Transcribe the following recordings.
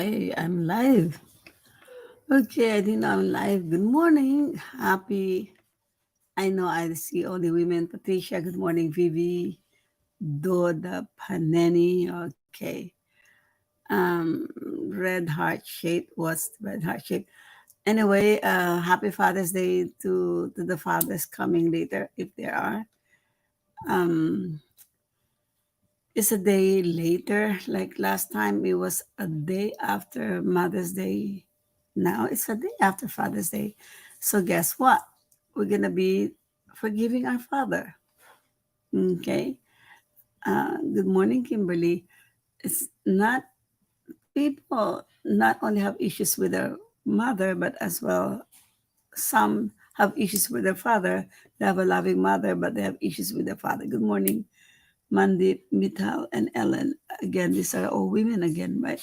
I'm live. Okay, I think I'm live. Good morning. Happy. I know I see all the women. Patricia, good morning. Vivi, Doda, Paneni. Okay. Um, Red heart shape. What's the red heart shape? Anyway, happy Father's Day to the fathers coming later, if there are. Um, it's a day later. Like last time, it was a day after Mother's Day. Now it's a day after Father's Day. So guess what? We're going to be forgiving our father. Okay. Good morning, Kimberly. It's not people not only have issues with their mother, but as well, some have issues with their father. They have a loving mother, but they have issues with their father. Good morning, Mandeep, Mithal, and Ellen. Again, these are all women again, right?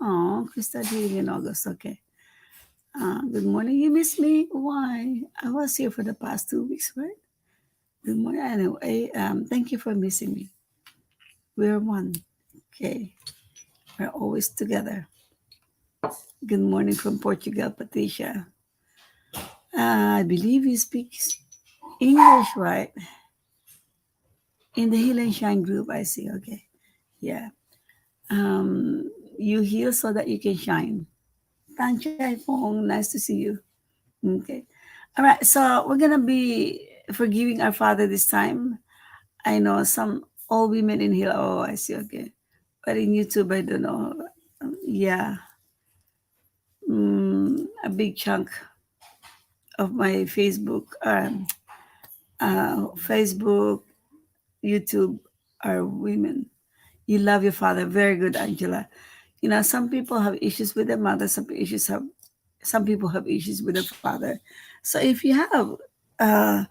Oh, Krista Dean in August. Okay. Good morning. You missed me? Why? I was here for the past 2 weeks, right? Good morning. Anyway, thank you for missing me. We're one. Okay. We're always together. Good morning from Portugal, Patricia. I believe you speak English, right? In the Heal and Shine group, I see. Okay. Yeah. You heal so that you can shine. Tan Chai Fong, nice to see you. Okay. All right. So we're going to be forgiving our Father this time. I know some all women in here. Oh, I see. Okay. But in YouTube, I don't know. Yeah. A big chunk of my Facebook, YouTube are women. You love your father. Very good, Angela. You know, some people have issues with their mother. Some people have issues with their father. So if you have a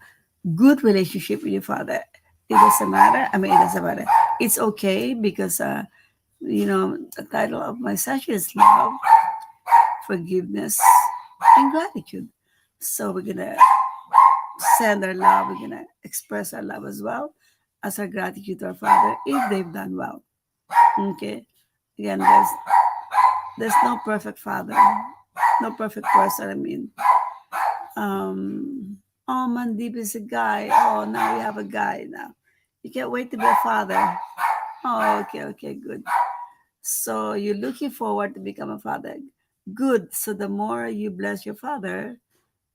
good relationship with your father, it doesn't matter. I mean, it doesn't matter. It's okay because the title of my session is love, forgiveness, and gratitude. So we're gonna send our love. We're gonna express our love as well as our gratitude to our father if they've done well. Okay. Again, there's no perfect father, no perfect person. I mean, oh, Mandeep is a guy. Oh, now we have a guy now. You can't wait to be a father. Oh, okay, good. So you're looking forward to become a father. Good. So the more you bless your father,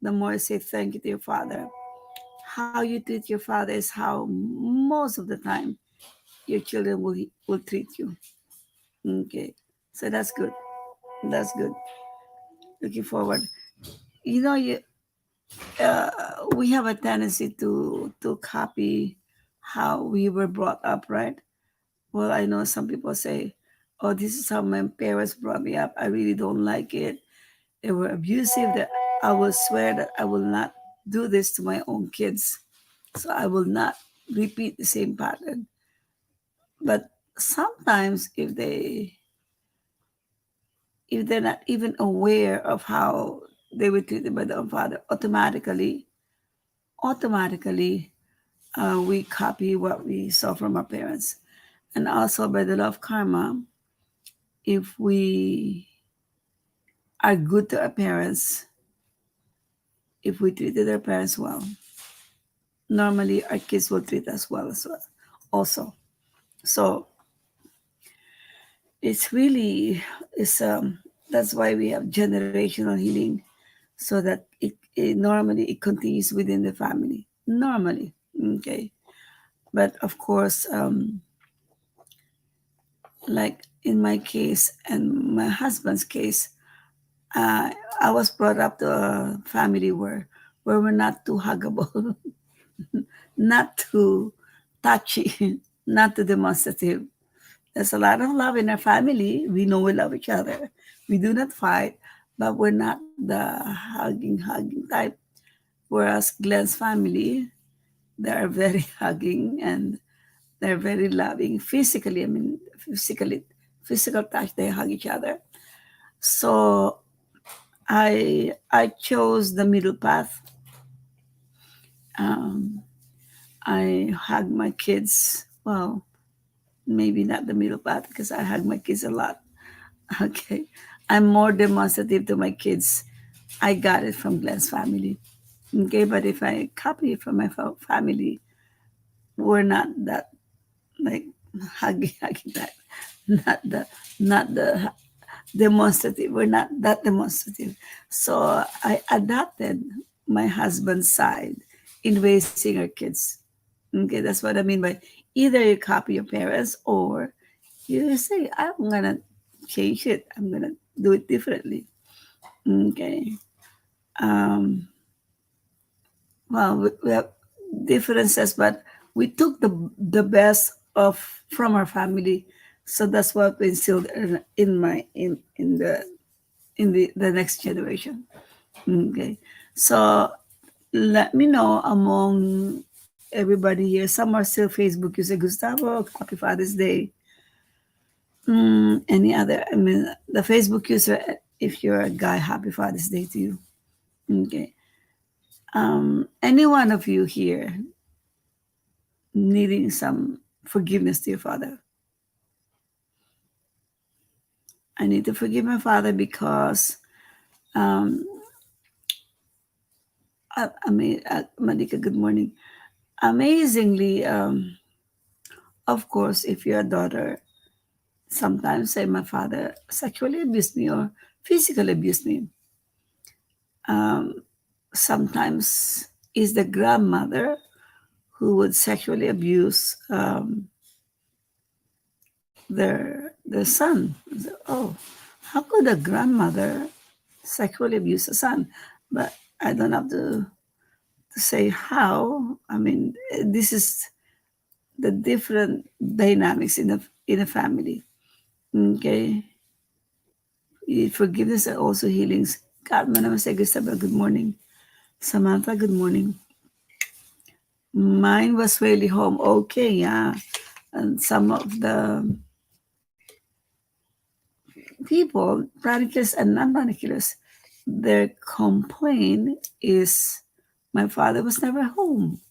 the more you say thank you to your father. How you treat your father is how most of the time your children will treat you. Okay. So that's good. That's good. Looking forward. You know, uh, we have a tendency to copy how we were brought up, right? Well, I know some people say, "Oh, this is how my parents brought me up. I really don't like it. They were abusive. That I will swear that I will not do this to my own kids. So I will not repeat the same pattern." But sometimes, if they're not even aware of how they were treated by their own father, automatically, we copy what we saw from our parents. And also by the law of karma, if we are good to our parents, if we treated our parents well, normally our kids will treat us well as well. Also, so it's really it's that's why we have generational healing, so that it normally it continues within the family. Normally, okay. But of course, like in my case and my husband's case, uh, I was brought up to a family where we're not too huggable, not too touchy, not too demonstrative. There's a lot of love in our family. We know we love each other. We do not fight, but we're not the hugging type. Whereas Glenn's family, they are very hugging and they're very loving physically. I mean, physical touch. They hug each other. So I chose the middle path. Um, I hug my kids. Well, maybe not the middle path because I hug my kids a lot. Okay. I'm more demonstrative to my kids. I got it from Glenn's family. Okay, but if I copy it from my family, we're not that like huggy that, not the not the demonstrative. We're not that demonstrative. So I adopted my husband's side in raising our kids. Okay, that's what I mean by either you copy your parents or you say, I'm gonna change it. I'm gonna do it differently. Okay. Um, well, we have differences, but we took the best of from our family. So that's what we instilled in my in the next generation. Okay. So let me know among everybody here. Some are still Facebook user. Gustavo, happy Father's Day. Any other? I mean, the Facebook user, if you're a guy, happy Father's Day to you. Okay. Any one of you here needing some forgiveness to your father? I need to forgive my father because, um, Malika, good morning. Amazingly, of course, if you're a daughter, sometimes say my father sexually abused me or physically abused me. Um, Sometimes is the grandmother who would sexually abuse their son. So, oh, how could a grandmother sexually abuse a son? But I don't have to say how. I mean, this is the different dynamics in a family. Okay, forgiveness and also healings. Carmen, namaste, Gustavo, good morning. Samantha, good morning. Mine was really home. Okay, yeah. And some of the people, radicals and non-radicals, their complaint is my father was never home.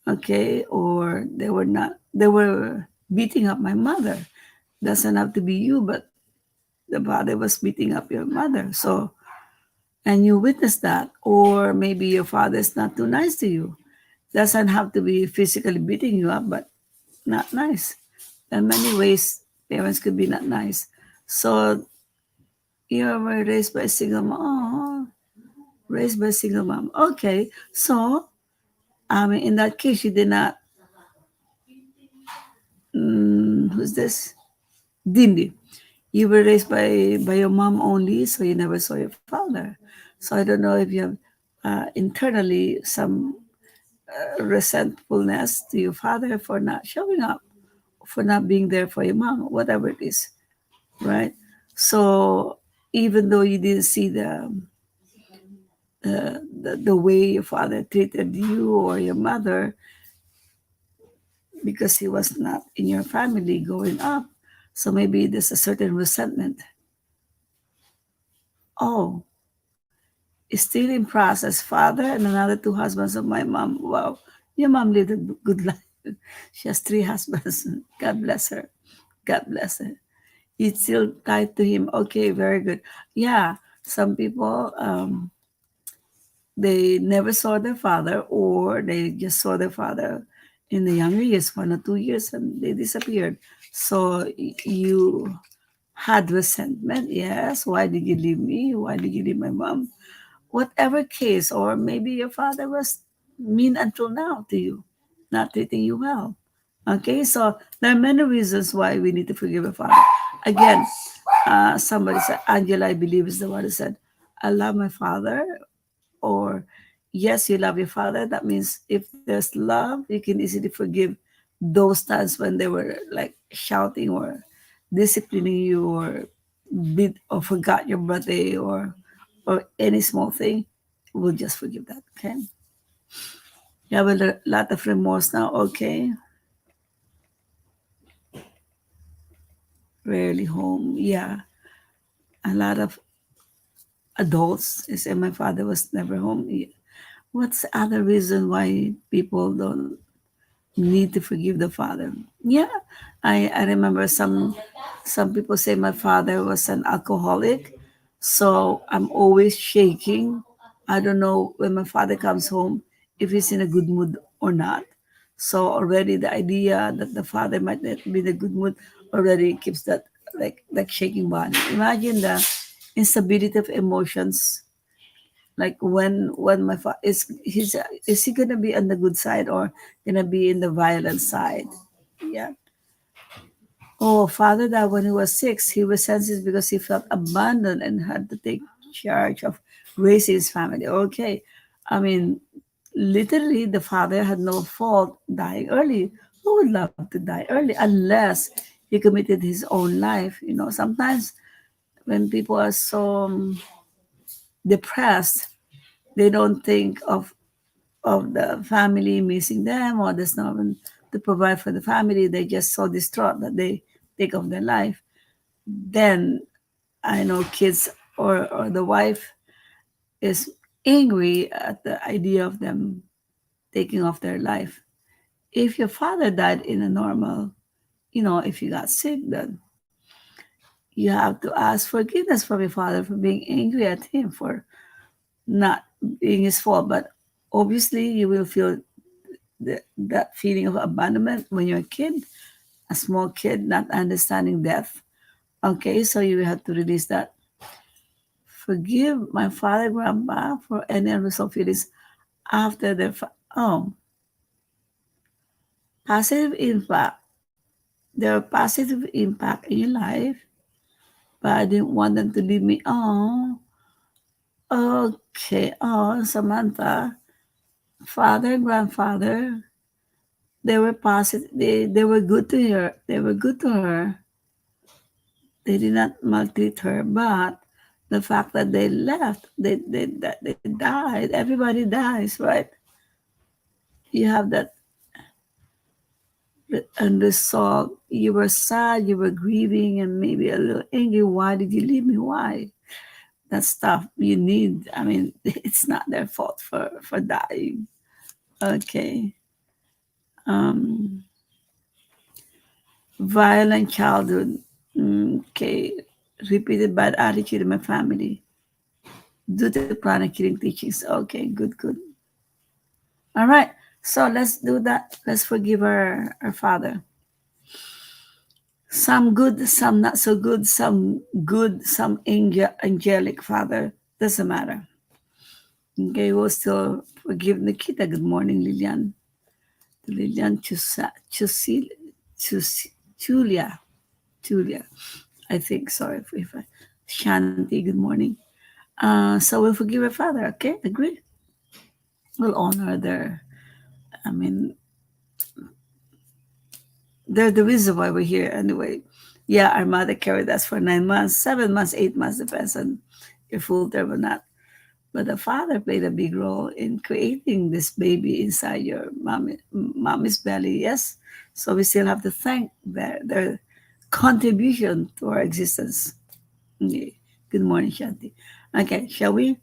Okay, or they were beating up my mother. Doesn't have to be you, but the father was beating up your mother. So, and you witnessed that, or maybe your father is not too nice to you. Doesn't have to be physically beating you up, but not nice. In many ways, parents could be not nice. So you were raised by a single mom. Oh, raised by a single mom. Okay, so in that case, you did not. Who's this? Dindi. You were raised by your mom only, so you never saw your father. So I don't know if you have internally some resentfulness to your father for not showing up, for not being there for your mom, whatever it is, right? So even though you didn't see the way your father treated you or your mother because he was not in your family growing up, so maybe there's a certain resentment. Oh, still in process, father and another two husbands of my mom. Wow, your mom lived a good life. She has three husbands. God bless her. God bless her. It's still tied to him. Okay, very good. Yeah, some people they never saw their father, or they just saw their father in the younger years, 1 or 2 years, and they disappeared. So you had resentment. Yes. Why did you leave me? Why did you leave my mom? Whatever case, or maybe your father was mean until now to you, not treating you well. Okay, so there are many reasons why we need to forgive a father. Again, somebody said, Angela, I believe is the one who said, I love my father, or yes, you love your father. That means if there's love, you can easily forgive those times when they were like shouting or disciplining you, or beat or forgot your birthday, or any small thing. We'll just forgive that. Okay. You have a lot of remorse now. Okay. Rarely home. Yeah. A lot of adults they say my father was never home. Yeah. What's the other reason why people don't need to forgive the father. Yeah, I remember some people say my father was an alcoholic, so I'm always shaking. I don't know when my father comes home if he's in a good mood or not. So already the idea that the father might not be in a good mood already keeps that like shaking body. Imagine the instability of emotions, like when my father is he gonna be on the good side or gonna be in the violent side? Yeah. Oh, father died when he was 6. He was sentenced because he felt abandoned and had to take charge of raising his family. Okay. I mean, literally the father had no fault dying early. Who would love to die early unless he committed his own life? Sometimes when people are so depressed, they don't think of the family missing them, or there's no one to provide for the family. They just so distraught that they take off their life. Then I know kids or the wife is angry at the idea of them taking off their life. If your father died in a normal, if you got sick, then you have to ask forgiveness from your father for being angry at him for not being his fault. But obviously, you will feel that feeling of abandonment when you're a small kid, not understanding death. Okay, so you have to release that. Forgive my father, grandpa for any unresolved feelings after positive impact. There are positive impact in your life, but I didn't want them to leave me. Oh, okay. Oh, Samantha, father, grandfather, they were positive. They were good to her. They were good to her. They did not maltreat her, but the fact that they left, they died. Everybody dies, right? You have that unresolved. You were sad, you were grieving, and maybe a little angry. Why did you leave me? Why? That stuff you need. I mean, it's not their fault for dying. Okay. Um, Violent childhood. Okay. Repeated bad attitude in my family due to chronic killing teachings. Okay, good, good. All right. So let's do that. Let's forgive our father. Some good, some not so good, some angelic father. Doesn't matter. Okay, we'll still forgive Nikita. Good morning, Lilian. Lilian Julia. Julia. I think, sorry if I. Shanti, good morning. So we'll forgive our father, okay? Agree? We'll honor their, I mean, they're the reason why we're here anyway. Yeah, our mother carried us for 9 months, 7 months, 8 months, depends on your full term or not. But the father played a big role in creating this baby inside your mommy's belly. Yes, so we still have to thank their contribution to our existence. Okay. Good morning, Shanti. Okay, shall we?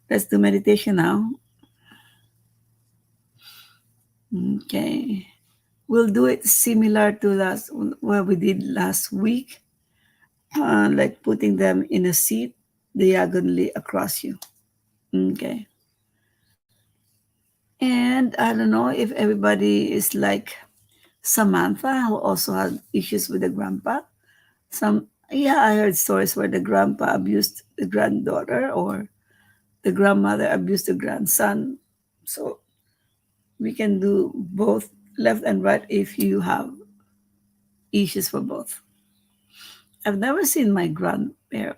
Let's do meditation now. Okay, we'll do it similar to last what we did last week, like putting them in a seat diagonally across you. Okay. And I don't know if everybody is like Samantha, who also had issues with the grandpa. Yeah, I heard stories where the grandpa abused the granddaughter or the grandmother abused the grandson. So we can do both left and right if you have issues for both. I've never seen my grandpas,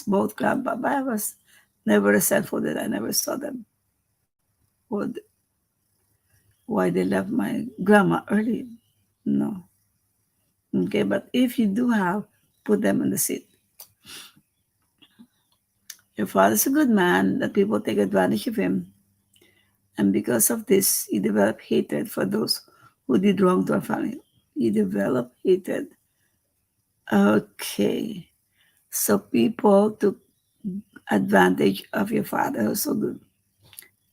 both grandpa, but I was never resentful that I never saw them or why they left my grandma early. No. Okay, but if you do have, put them in the seat. Your father's a good man, that people take advantage of him. And because of this, he developed hatred for those who did wrong to our family. He developed hatred. Okay. So people took advantage of your father who's so good.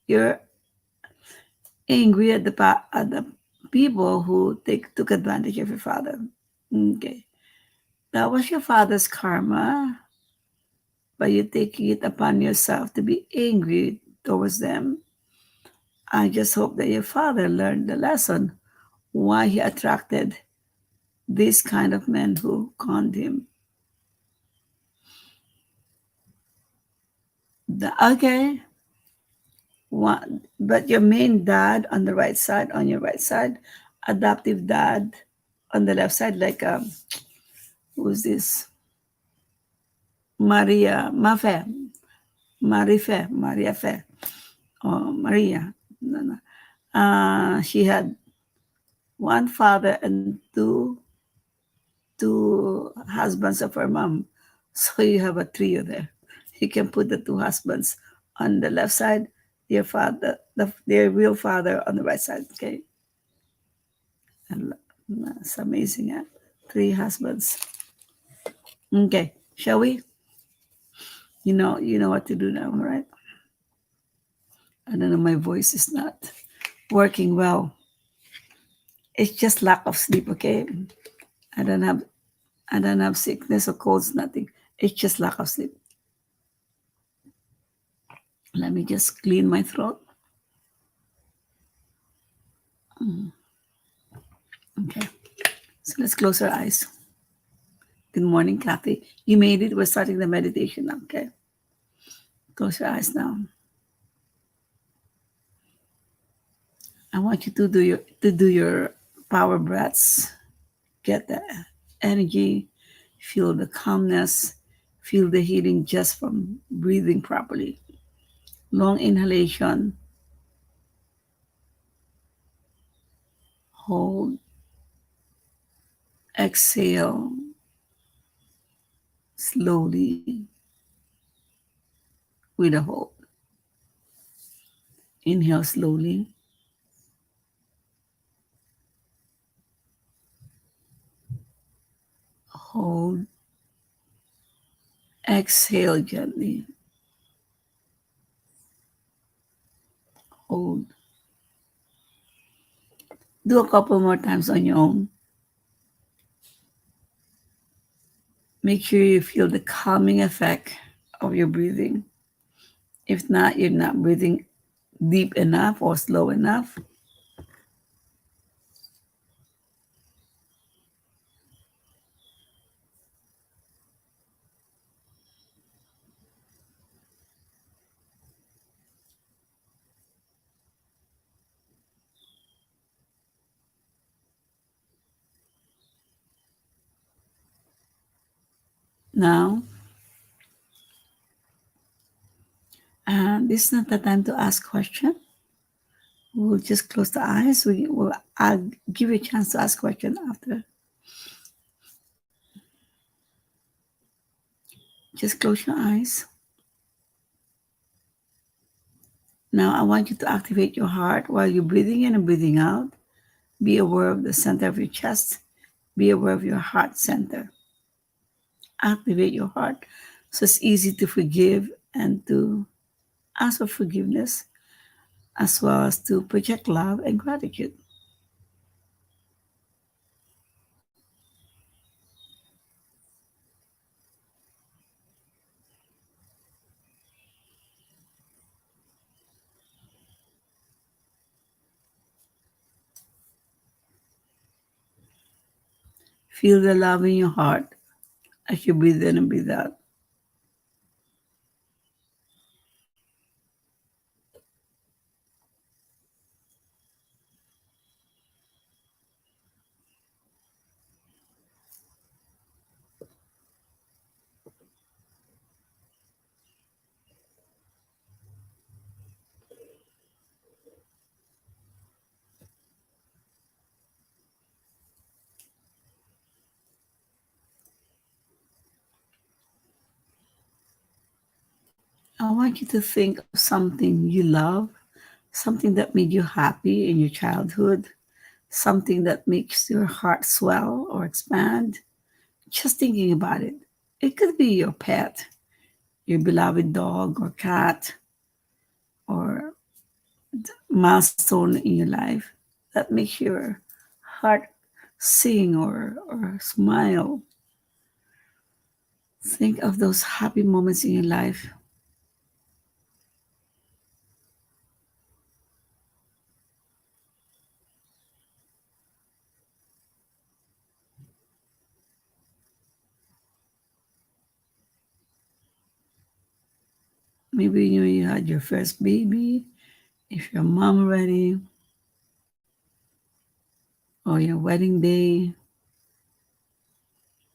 Your angry at the people who took advantage of your father. Okay. That was your father's karma, but you're taking it upon yourself to be angry towards them. I just hope that your father learned the lesson why he attracted this kind of men who conned him. Okay, but your main dad on the right side, on your right side, adoptive dad on the left side, like who's this? Maria Mafe, Marife, Maria Fe, or Maria. No, no. She had one father and two husbands of her mom. So you have a trio there. You can put the two husbands on the left side, your father, their real father on the right side. Okay, and that's amazing. Huh? Three husbands. Okay, shall we? You know what to do now, right? I don't know. My voice is not working well. It's just lack of sleep. Okay, I don't have I don't have sickness or colds. Nothing. It's just lack of sleep. Let me just clean my throat. Mm, okay. So let's close our eyes. Good morning, Kathy. You made it. We're starting the meditation now. Okay. Close your eyes now. I want you to do your power breaths. Get the energy. Feel the calmness. Feel the healing just from breathing properly. Long inhalation. Hold. Exhale slowly with a hold. Inhale slowly. Hold. Exhale gently. Hold. Do a couple more times on your own. Make sure you feel the calming effect of your breathing. If not, you're not breathing deep enough or slow enough. Now, this is not the time to ask questions. We'll just close the eyes. I'll give you a chance to ask questions after. Just close your eyes. Now, I want you to activate your heart while you're breathing in and breathing out. Be aware of the center of your chest. Be aware of your heart center. Activate your heart so it's easy to forgive and to ask for forgiveness, as well as to project love and gratitude. Feel the love in your heart as you breathe in and breathe out. I want you to think of something you love, something that made you happy in your childhood, something that makes your heart swell or expand. Just thinking about it. It could be your pet, your beloved dog or cat, or milestone in your life that makes your heart sing or smile. Think of those happy moments in your life. Maybe you had your first baby, if you're a mom already, or your wedding day,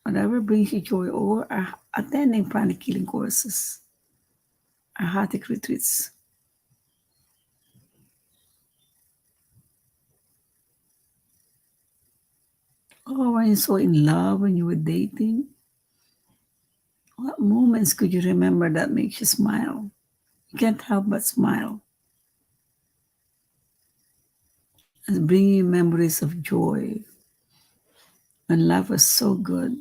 whatever brings you joy, or attending pranic healing courses, arhatic retreats, or when you're so in love, when you were dating. What moments could you remember that makes you smile? You can't help but smile and bring you memories of joy when life was so good.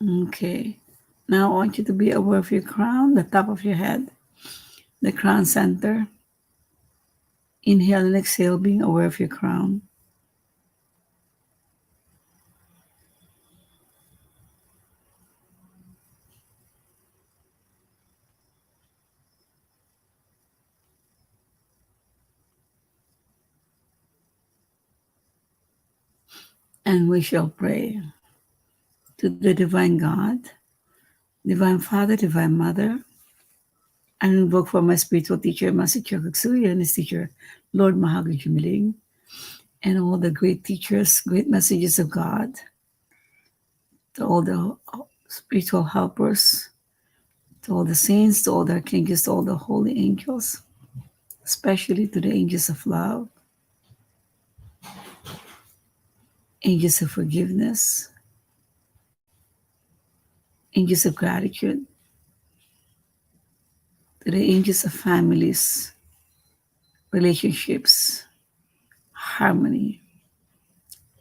Okay. Now I want you to be aware of your crown, the top of your head, the crown center. Inhale and exhale, being aware of your crown. And we shall pray to the divine God, divine Father, divine Mother. And invoke for my spiritual teacher, Master Chokaksuya, and his teacher, Lord Mahaga Jumiling, and all the great teachers, great messages of God, to all the spiritual helpers, to all the saints, to all the archangels, to all the holy angels, especially to the angels of love, angels of forgiveness, angels of gratitude, to the angels of families, relationships, harmony,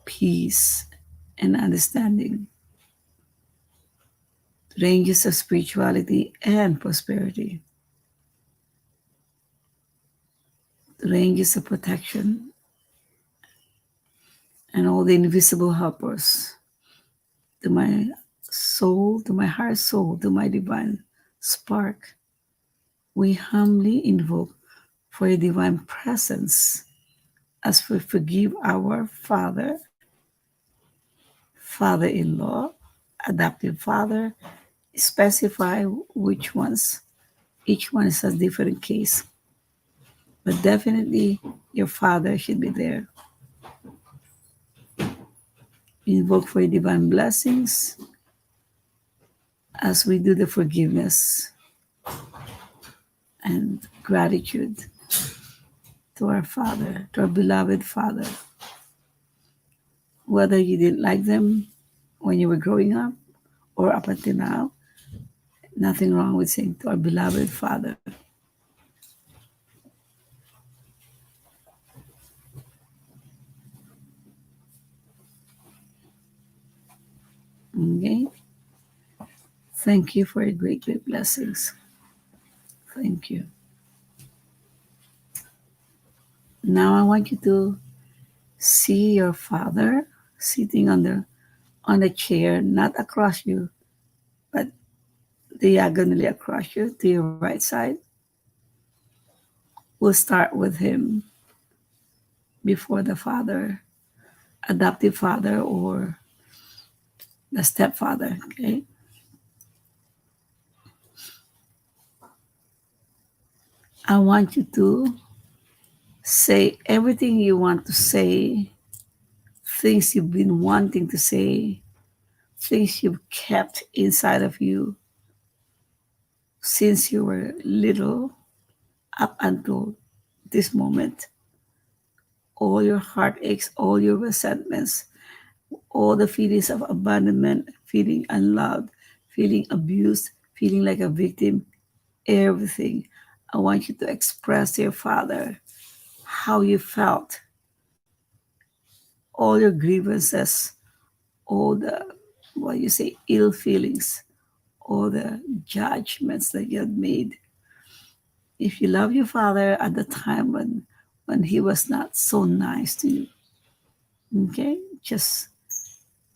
peace, and understanding, to the angels of spirituality and prosperity, to the angels of protection, and all the invisible helpers, to my soul, to my heart soul, to my divine spark, we humbly invoke for your divine presence as we forgive our father, father-in-law, adoptive father, specify which ones. Each one is a different case. But definitely your father should be there. Invoke for your divine blessings as we do the forgiveness and gratitude to our Father, to our beloved Father. Whether you didn't like them when you were growing up or up until now, nothing wrong with saying to our beloved Father. Okay? Thank you for your great, great blessings. Thank you. Now I want you to see your Father sitting on a chair, not across you, but diagonally across you to your right side. We'll start with him before the Father, adoptive father, or the stepfather. Okay? I want you to say everything you want to say, things you've been wanting to say, things you've kept inside of you since you were little up until this moment. All your heartaches, all your resentments, all the feelings of abandonment, feeling unloved, feeling abused, feeling like a victim, everything. I want you to express to your Father how you felt, all your grievances, all the, what you say, ill feelings, all the judgments that you had made. If you love your father at the time when he was not so nice to you, okay, just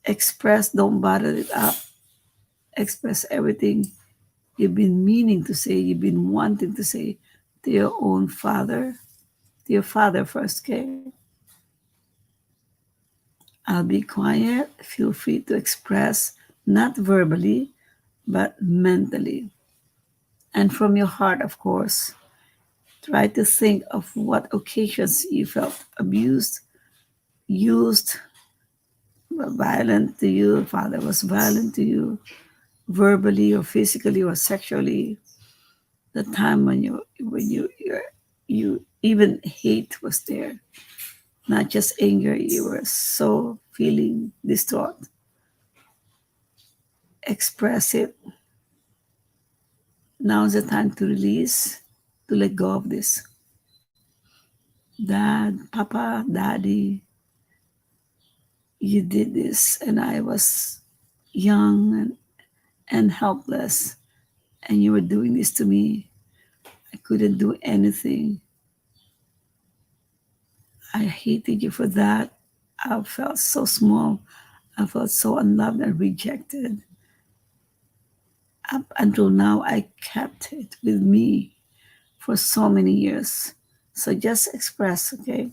express, don't bottle it up. Express everything you've been meaning to say, you've been wanting to say to your own father, to your father first, okay? I'll be quiet. Feel free to express, not verbally, but mentally. And from your heart, of course. Try to think of what occasions you felt abused, used, violent to you, father was violent to you, verbally or physically or sexually. The time when you even hate was there, not just anger. You were so feeling distraught. Express it. Now's the time to release, to let go of this. Dad, Papa, Daddy, you did this, and I was young and helpless, and you were doing this to me. I couldn't do anything. I hated you for that. I felt so small. I felt so unloved and rejected. Up until now, I kept it with me for so many years. So just express, okay?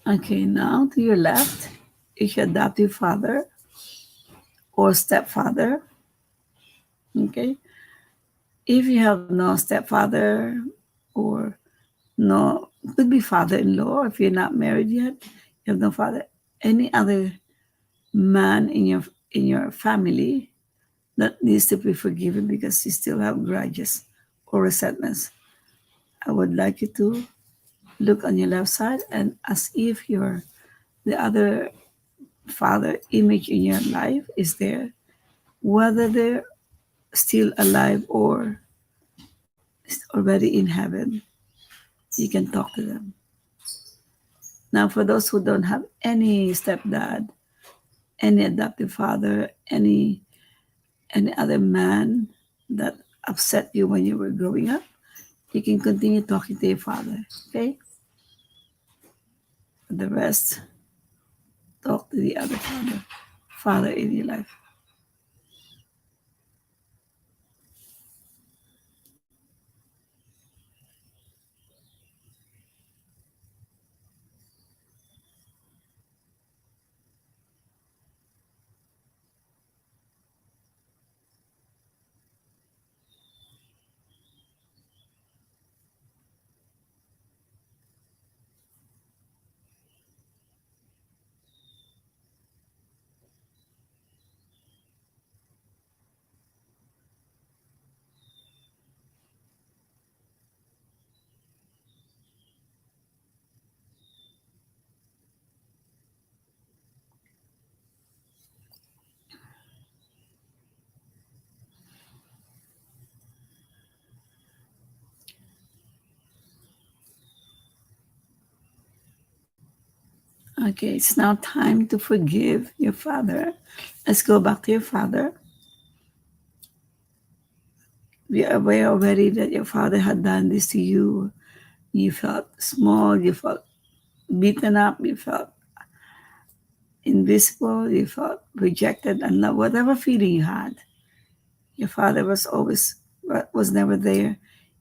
Okay, now to your left is your adoptive father or stepfather. Okay, if you have no stepfather or no, could be father-in-law if you're not married yet, you have no father. Any other man in your family that needs to be forgiven because you still have grudges or resentments. I would like you to look on your left side and as if your the other father image in your life is there, whether they're still alive or already in heaven, you can talk to them. Now, for those who don't have any stepdad, any adoptive father, any other man that upset you when you were growing up, you can continue talking to your father. Okay? For the rest, talk to the other father in your life. Okay, it's now time to forgive your father. Let's go back to your father. We are aware already that your father had done this to you. You felt small, you felt beaten up, you felt invisible, you felt rejected and loved, whatever feeling you had. Your father was never there.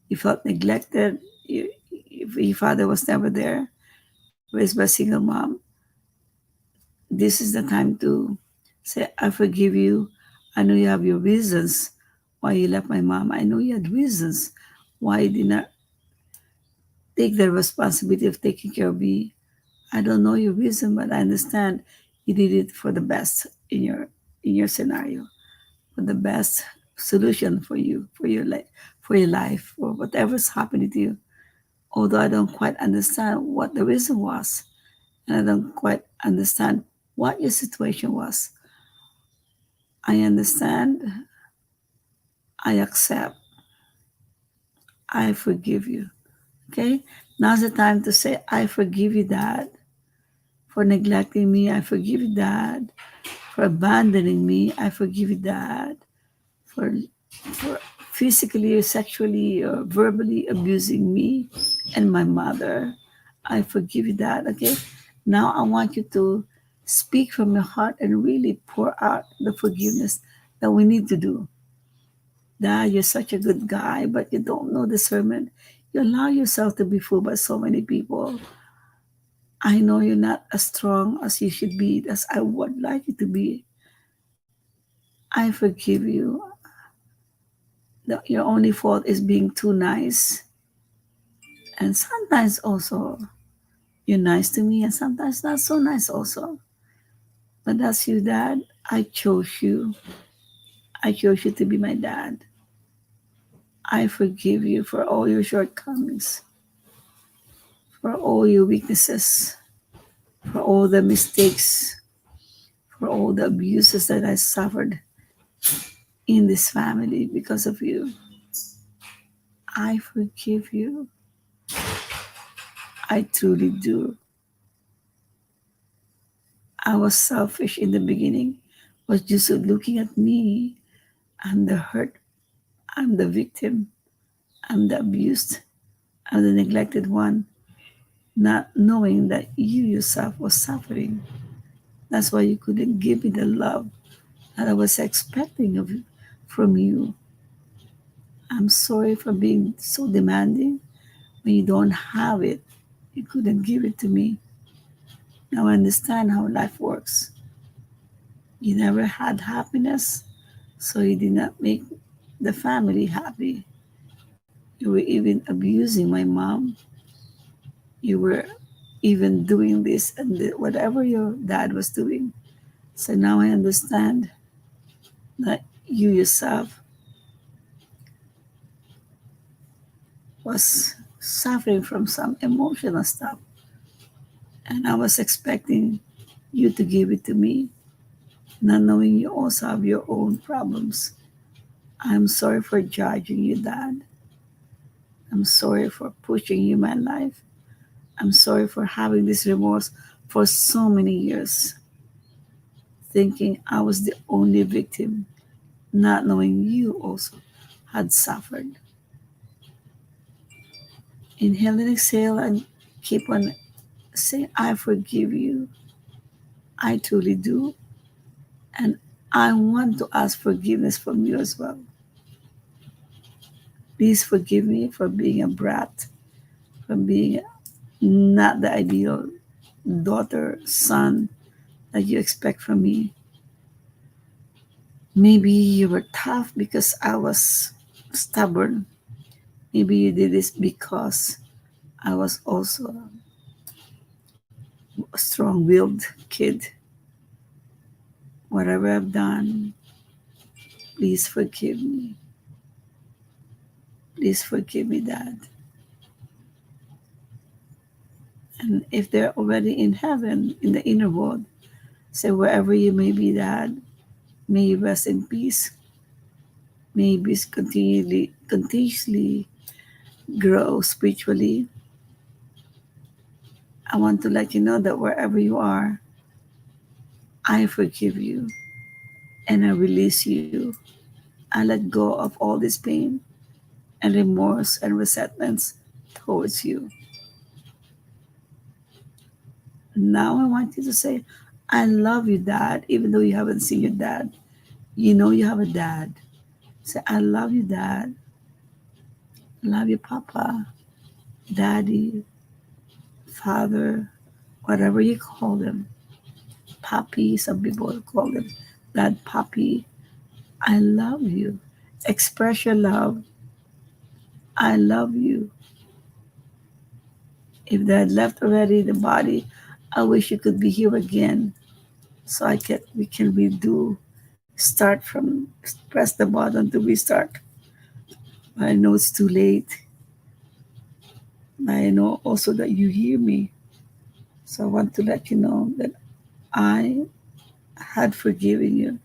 You felt neglected. Your father was never there. Raised by a single mom. This is the time to say, I forgive you. I know you have your reasons why you left my mom. I know you had reasons why you did not take the responsibility of taking care of me. I don't know your reason, but I understand you did it for the best in your scenario, for the best solution for you, for your life, for whatever's happening to you. Although I don't quite understand what the reason was, and I don't quite understand what your situation was. I understand, I accept, I forgive you. Okay? Now's the time to say, I forgive you, Dad, for neglecting me. I forgive you, Dad, for abandoning me. I forgive you, Dad, for, for physically or sexually or verbally abusing me and my mother. I forgive you, Dad. Okay? Now I want you to speak from your heart and really pour out the forgiveness that we need to do. Dad, you're such a good guy, but you don't know discernment. You allow yourself to be fooled by so many people. I know you're not as strong as you should be, as I would like you to be. I forgive you. Your only fault is being too nice. And sometimes also, you're nice to me, and sometimes not so nice also. But that's you, Dad. I chose you. I chose you to be my dad. I forgive you for all your shortcomings, for all your weaknesses, for all the mistakes, for all the abuses that I suffered in this family because of you. I forgive you. I truly do. I was selfish in the beginning, was just looking at me. I'm the hurt, I'm the victim, I'm the abused, I'm the neglected one, not knowing that you yourself was suffering. That's why you couldn't give me the love that I was expecting from you. I'm sorry for being so demanding when you don't have it. You couldn't give it to me. Now I understand how life works. You never had happiness, so you did not make the family happy. You were even abusing my mom. You were even doing this and whatever your dad was doing. So now I understand that you yourself was suffering from some emotional stuff. And I was expecting you to give it to me, not knowing you also have your own problems. I'm sorry for judging you, Dad. I'm sorry for pushing you in my life. I'm sorry for having this remorse for so many years, thinking I was the only victim, not knowing you also had suffered. Inhale and exhale and keep on saying, I forgive you. I truly do. And I want to ask forgiveness from you as well. Please forgive me for being a brat, for being not the ideal daughter, son that you expect from me. Maybe you were tough because I was stubborn. Maybe you did this because I was also a strong willed kid. Whatever I've done, please forgive me. Please forgive me, Dad. And if they're already in heaven, in the inner world, say wherever you may be, Dad, may you rest in peace. May you be continuously grow spiritually. I want to let you know that wherever you are, I forgive you and I release you. I let go of all this pain and remorse and resentments towards you. Now I want you to say, I love you, Dad, even though you haven't seen your dad. You know you have a dad. Say, I love you, Dad. I love you, Papa, Daddy, Father, whatever you call them. Papi, some people call them Dad, Papi. I love you. Express your love. I love you. If they had left already the body, I wish you could be here again so we can redo, start from, press the button to restart. I know it's too late. I know also that you hear me. So I want to let you know that I had forgiven you,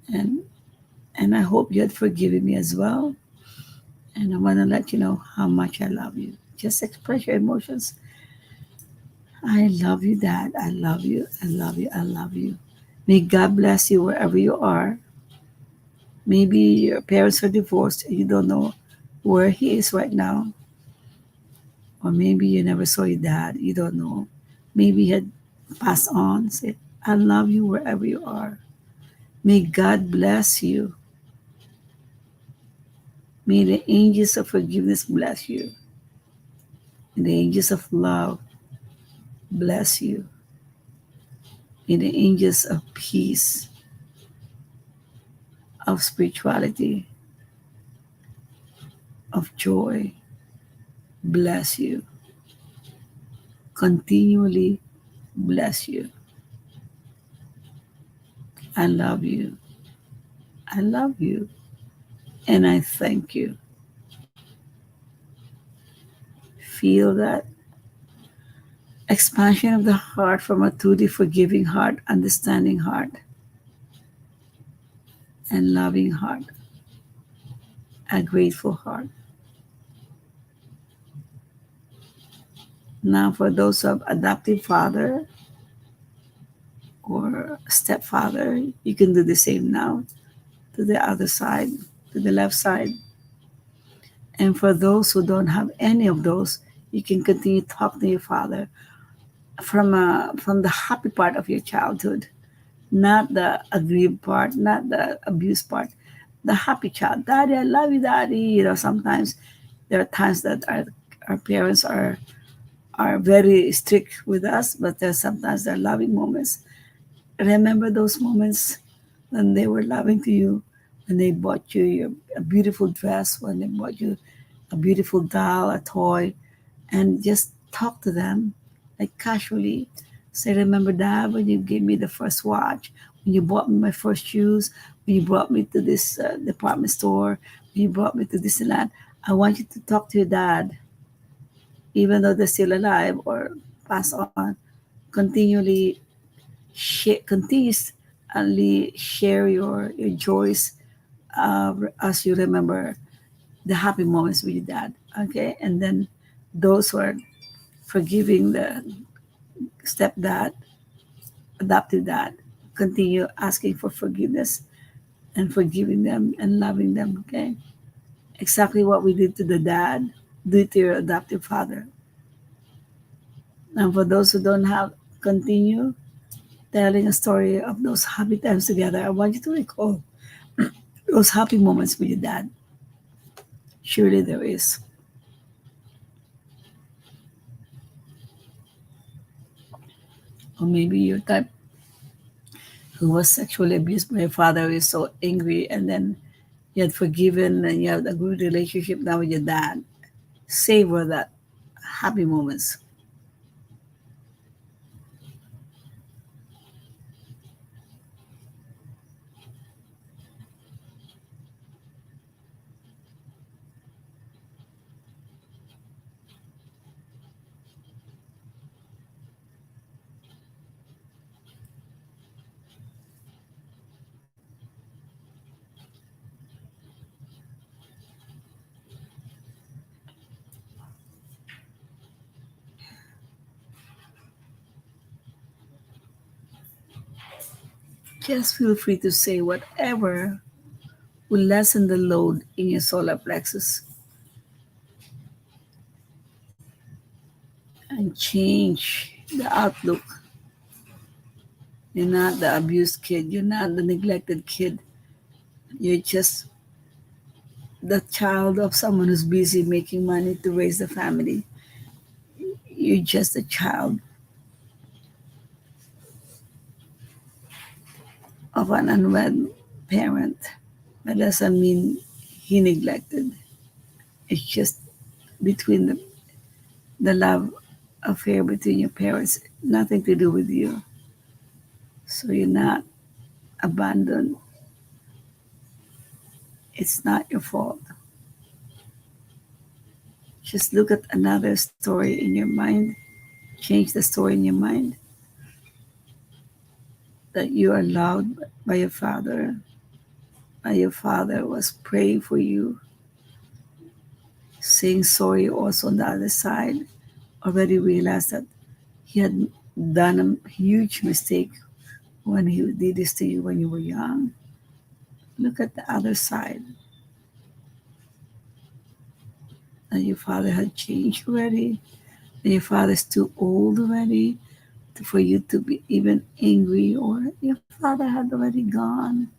and I hope you had forgiven me as well. And I want to let you know how much I love you. Just express your emotions. I love you, Dad. I love you. I love you. I love you. May God bless you wherever you are. Maybe your parents are divorced and you don't know where he is right now. Or maybe you never saw your dad. You don't know. Maybe he had passed on. Say, I love you wherever you are. May God bless you. May the angels of forgiveness bless you. May the angels of love bless you. May the angels of peace, of spirituality, of joy bless you. Continually bless you. I love you. I love you. And I thank you. Feel that expansion of the heart from a truly forgiving heart, understanding heart, and loving heart, a grateful heart. Now, for those of adoptive father or stepfather, you can do the same now to the other side, to the left side. And for those who don't have any of those, you can continue to talk to your father from the happy part of your childhood, not the aggrieved part, not the abuse part, the happy child. Daddy, I love you, Daddy. Sometimes there are times that our parents are very strict with us, but there's sometimes there are loving moments. Remember those moments when they were loving to you, when they bought you a beautiful dress, when they bought you a beautiful doll, a toy, and just talk to them like casually. Say, remember that when you gave me the first watch, when you bought me my first shoes, when you brought me to this department store, when you brought me to Disneyland. I want you to talk to your dad, even though they're still alive or pass on. Continually continuously share your joys as you remember the happy moments with your dad. Okay, and then those who are forgiving the stepdad, adopted dad, continue asking for forgiveness and forgiving them and loving them. Okay, exactly what we did to the dad, do it to your adoptive father. And for those who don't have, continue telling a story of those happy times together. I want you to recall those happy moments with your dad. Surely there is. Or maybe your type who was sexually abused by your father is so angry, and then you had forgiven and you have a good relationship now with your dad. Savor that happy moments. Just feel free to say whatever will lessen the load in your solar plexus and change the outlook. You're not the abused kid. You're not the neglected kid. You're just the child of someone who's busy making money to raise the family. You're just a child of an unwed parent. That doesn't mean he neglected. It's just between the love affair between your parents, nothing to do with you. So you're not abandoned. It's not your fault. Just look at another story in your mind, change the story in your mind that you are loved by your father, and your father was praying for you, saying sorry also on the other side, already realized that he had done a huge mistake when he did this to you when you were young. Look at the other side, that your father had changed already, and your father's too old already for you to be even angry, or your father had already gone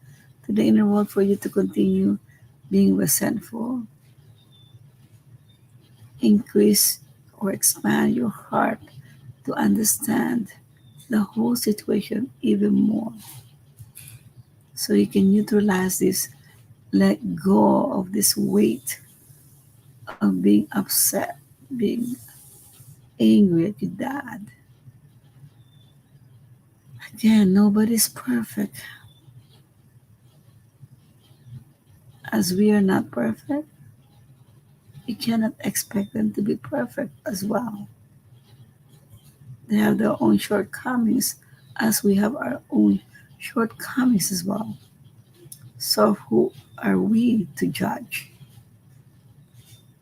to the inner world for you to continue being resentful. Increase or expand your heart to understand the whole situation even more, so you can neutralize this, let go of this weight of being upset, being angry at your dad. Again, nobody's perfect. As we are not perfect, you cannot expect them to be perfect as well. They have their own shortcomings, as we have our own shortcomings as well. So, who are we to judge?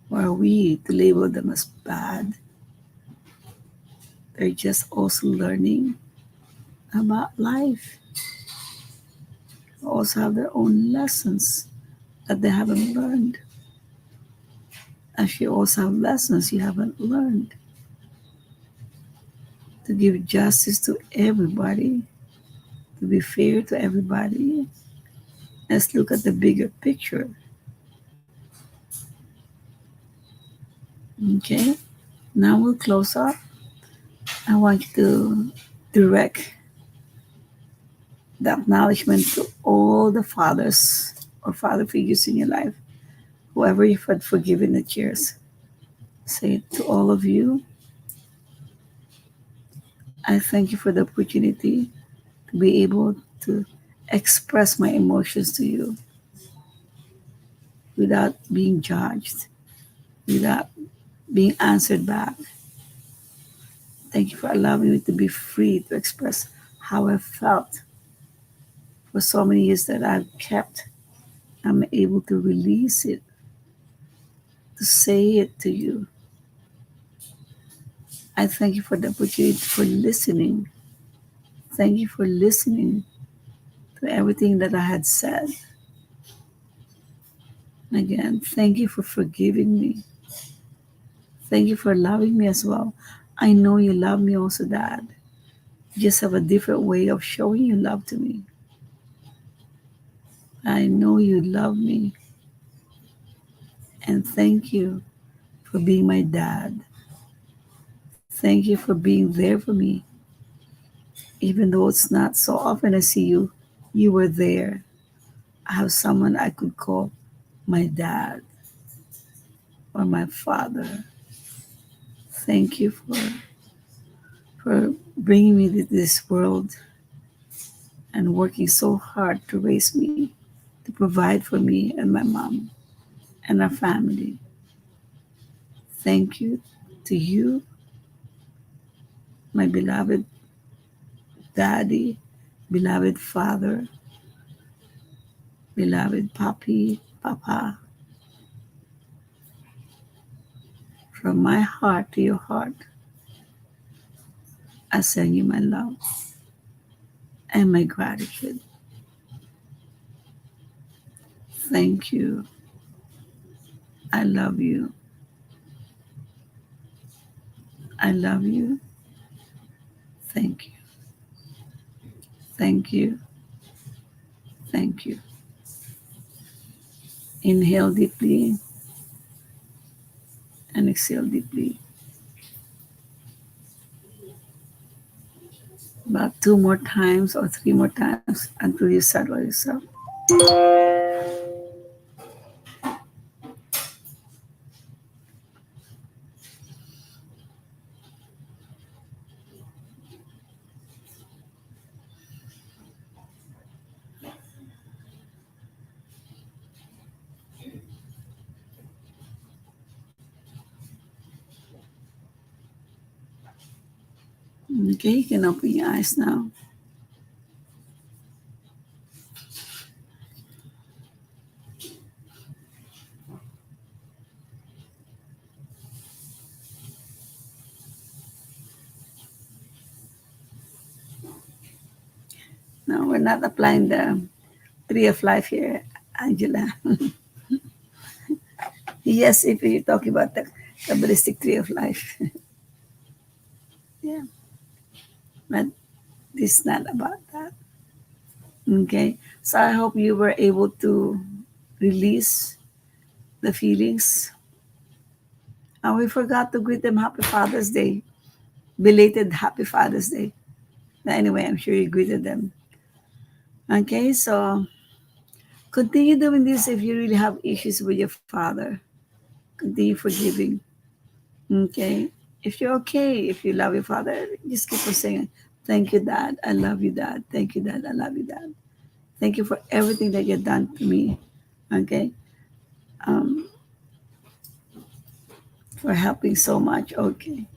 Who are we to label them as bad? They're just also learning about life. They also have their own lessons that they haven't learned. As you also have lessons you haven't learned, to give justice to everybody, to be fair to everybody. Let's look at the bigger picture. Okay, now we'll close up. I want you to direct the acknowledgement to all the fathers or father figures in your life, whoever you've had forgiven the years. Say to all of you, I thank you for the opportunity to be able to express my emotions to you without being judged, without being answered back. Thank you for allowing me to be free to express how I felt for so many years that I've kept. I'm able to release it, to say it to you. I thank you for the opportunity for listening. Thank you for listening to everything that I had said. And again, thank you for forgiving me. Thank you for loving me as well. I know you love me also, Dad. You just have a different way of showing your love to me. I know you love me. And thank you for being my dad. Thank you for being there for me. Even though it's not so often I see you, you were there. I have someone I could call my dad or my father. Thank you for bringing me to this world and working so hard to raise me, to provide for me and my mom and our family. Thank you to you, my beloved daddy, beloved father, beloved papi, papa. From my heart to your heart, I send you my love and my gratitude. Thank you. I love you. I love you. Thank you. Thank you. Thank you. Inhale deeply and exhale deeply. About 2 more times or 3 more times until you settle yourself. Okay, you can open your eyes now. No, we're not applying the tree of life here, Angela. Yes, if you're talking about the Kabbalistic tree of life. Yeah, but this is not about that. Okay, so I hope you were able to release the feelings. And we forgot to greet them Happy Father's Day, belated Happy Father's Day. But anyway, I'm sure you greeted them. Okay, so continue doing this if you really have issues with your father. Continue forgiving. Okay, if you're okay, if you love your father, just keep on saying, "Thank you, Dad. I love you, Dad. Thank you, Dad. I love you, Dad. Thank you for everything that you've done to me." Okay, um, for helping so much. Okay,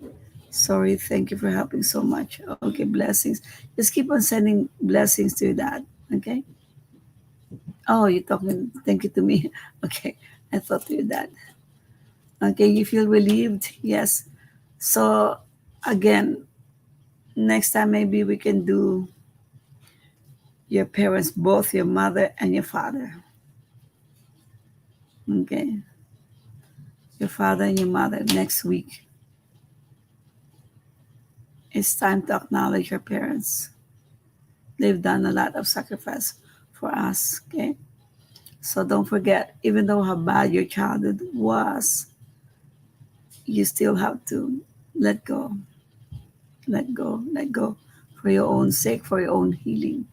sorry. Thank you for helping so much. Okay, blessings. Just keep on sending blessings to your dad. Okay. Oh, you're talking. Thank you to me. Okay, I thought to your dad. Okay, you feel relieved. Yes. So again, next time maybe we can do your parents, both your mother and your father. Okay, your father and your mother next week. It's time to acknowledge your parents. They've done a lot of sacrifice for us. Okay, so don't forget, even though how bad your childhood was, you still have to let go, let go for your own sake, for your own healing.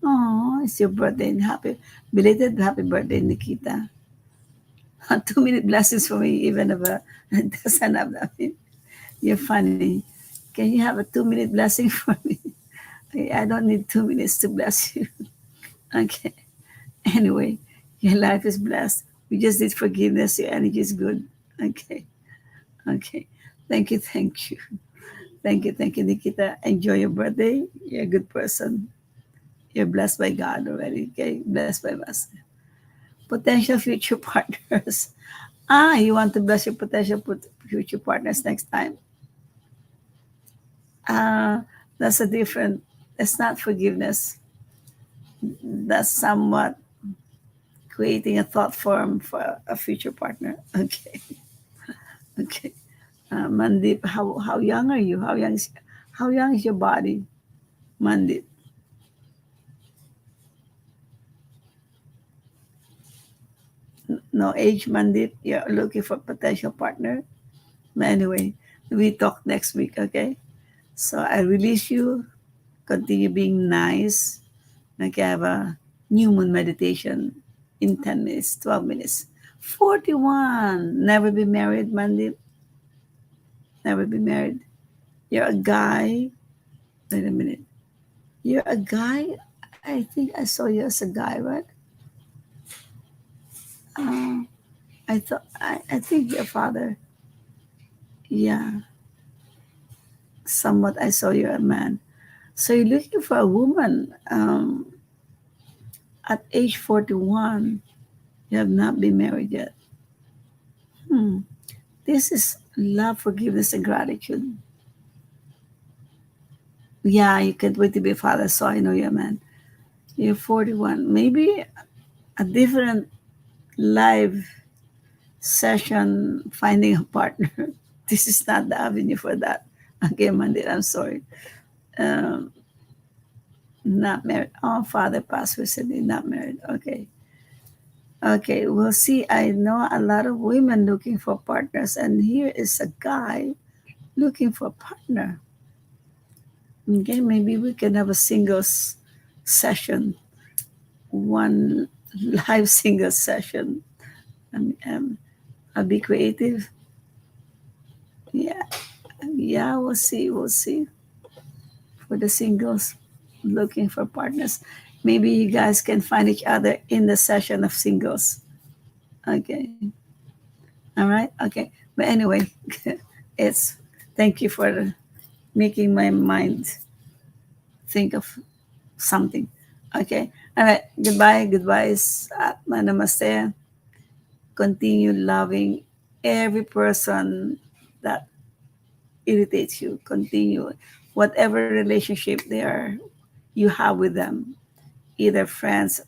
Oh, it's your birthday and belated happy birthday, Nikita. 2 minute blessings for me, even if it doesn't have that. You're funny. Can you have a 2 minute blessing for me? I don't need 2 minutes to bless you. Okay. Anyway, your life is blessed. We just need forgiveness. Your energy is good. Okay. Okay. Thank you. Thank you. Thank you, Nikita. Enjoy your birthday. You're a good person. You're blessed by God already. Okay. Blessed by us. Potential future partners. You want to bless your potential future partners next time? Uh, that's a different, that's not forgiveness. That's somewhat creating a thought form for a future partner. Okay. Okay. Mandip, how young are you? How young is your body, Mandip? No age, Mandip. You're looking for potential partner. But anyway, we talk next week. Okay. So I release you. Continue being nice. Okay, I have a new moon meditation in 10 minutes, 12 minutes. 41. Never be married, Mandip. Never be married. You're a guy. Wait a minute. You're a guy? I think I saw you as a guy, right? Uh, I think your father. Yeah, somewhat I saw you're a man. So you're looking for a woman at age 41. You have not been married yet. Hmm. This is love, forgiveness, and gratitude. Yeah, you can't wait to be a father, so I know you're a man. You're 41. Maybe a different live session finding a partner. This is not the avenue for that. Okay, Mandit, I'm sorry. Um, not married. Oh, father passed recently, not married. Okay. Okay, we'll see. I know a lot of women looking for partners, and here is a guy looking for a partner. Okay, maybe we can have a singles session. one live single session. Um, I'll be creative. Yeah, yeah, we'll see. We'll see for the singles looking for partners. Maybe you guys can find each other in the session of singles. Okay. All right. Okay. But anyway, it's thank you for making my mind think of something. Okay. All right. Goodbye. Goodbyes. Namaste. Continue loving every person that irritates you. Continue whatever relationship you have with them, either friends,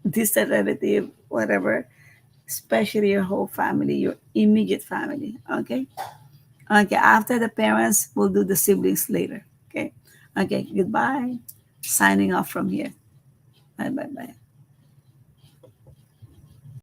distant relative, whatever, especially your whole family, your immediate family. Okay. Okay. After the parents, we'll do the siblings later. Okay. Okay. Goodbye. Signing off from here. Bye bye bye.